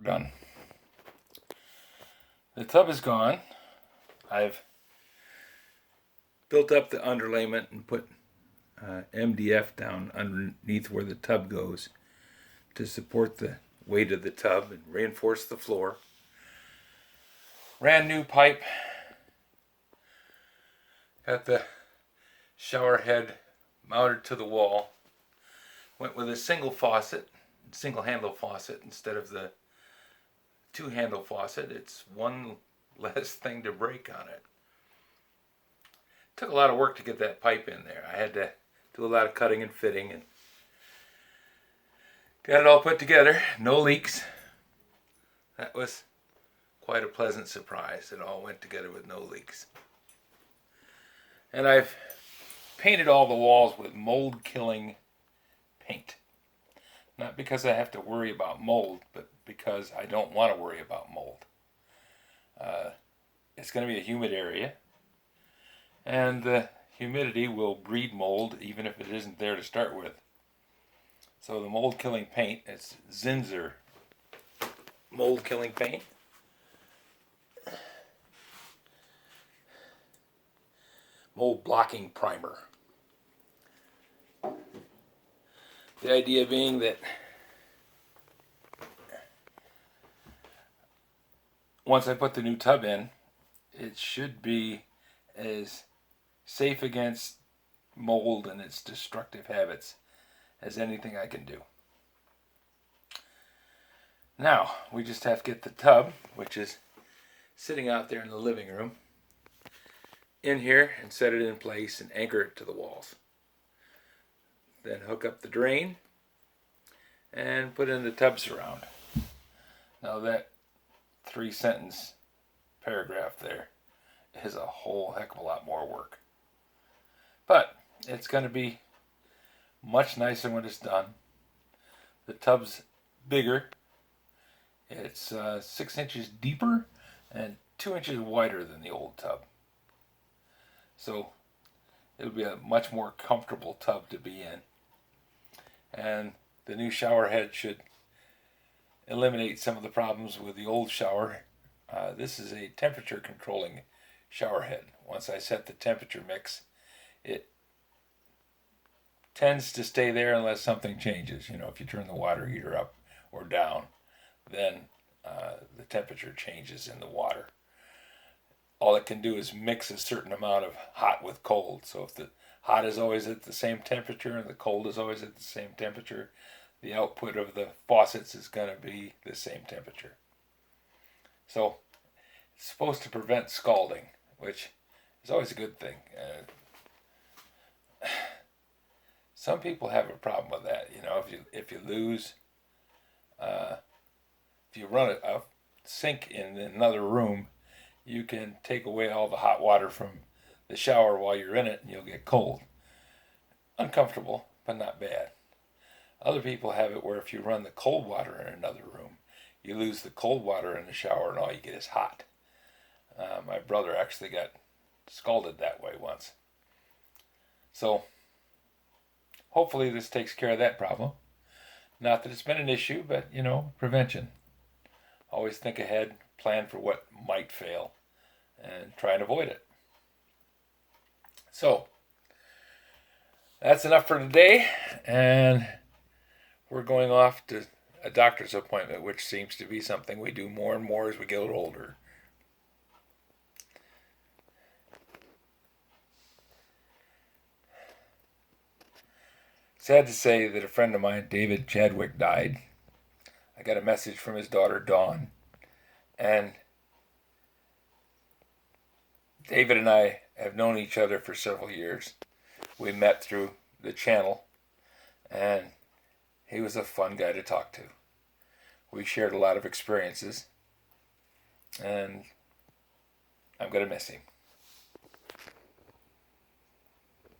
Done. The tub is gone. I've built up the underlayment and put MDF down underneath where the tub goes to support the weight of the tub and reinforce the floor. Ran new pipe. Got the shower head mounted to the wall. Went with a single handle faucet instead of the two handle faucet. It's one less thing to break on it. Took a lot of work to get that pipe in there. I had to do a lot of cutting and fitting and got it all put together. No leaks. That was quite a pleasant surprise. It all went together with no leaks. And I've painted all the walls with mold killing paint. Not because I have to worry about mold, but because I don't want to worry about mold. It's going to be a humid area, and the humidity will breed mold even if it isn't there to start with. So the mold killing paint, it's Zinsser mold killing paint. Mold blocking primer. The idea being that once I put the new tub in, it should be as safe against mold and its destructive habits as anything I can do. Now, we just have to get the tub, which is sitting out there in the living room, in here and set it in place and anchor it to the walls. Then hook up the drain and put in the tub surround. Now that 3-sentence paragraph there is a whole heck of a lot more work. But it's going to be much nicer when it's done. The tub's bigger. It's 6 inches deeper and 2 inches wider than the old tub. So it'll be a much more comfortable tub to be in. And the new shower head should eliminate some of the problems with the old shower. This is a temperature controlling shower head. Once I set the temperature mix, it tends to stay there unless something changes. You know, if you turn the water heater up or down, then the temperature changes in the water. All it can do is mix a certain amount of hot with cold. So if the hot is always at the same temperature and the cold is always at the same temperature, the output of the faucets is going to be the same temperature. So it's supposed to prevent scalding, which is always a good thing. Some people have a problem with that. You know, if you lose, if you run a sink in another room, you can take away all the hot water from the shower while you're in it and you'll get cold. Uncomfortable, but not bad. Other people have it where if you run the cold water in another room, you lose the cold water in the shower and all you get is hot. My brother actually got scalded that way once. So hopefully this takes care of that problem. Not that it's been an issue, but you know, prevention. Always think ahead, plan for what might fail, and try and avoid it. So that's enough for today, and we're going off to a doctor's appointment, which seems to be something we do more and more as we get older. Sad to say that a friend of mine, David Chadwick, died. I got a message from his daughter, Dawn, and David and I have known each other for several years. We met through the channel, and he was a fun guy to talk to. We shared a lot of experiences, and I'm going to miss him.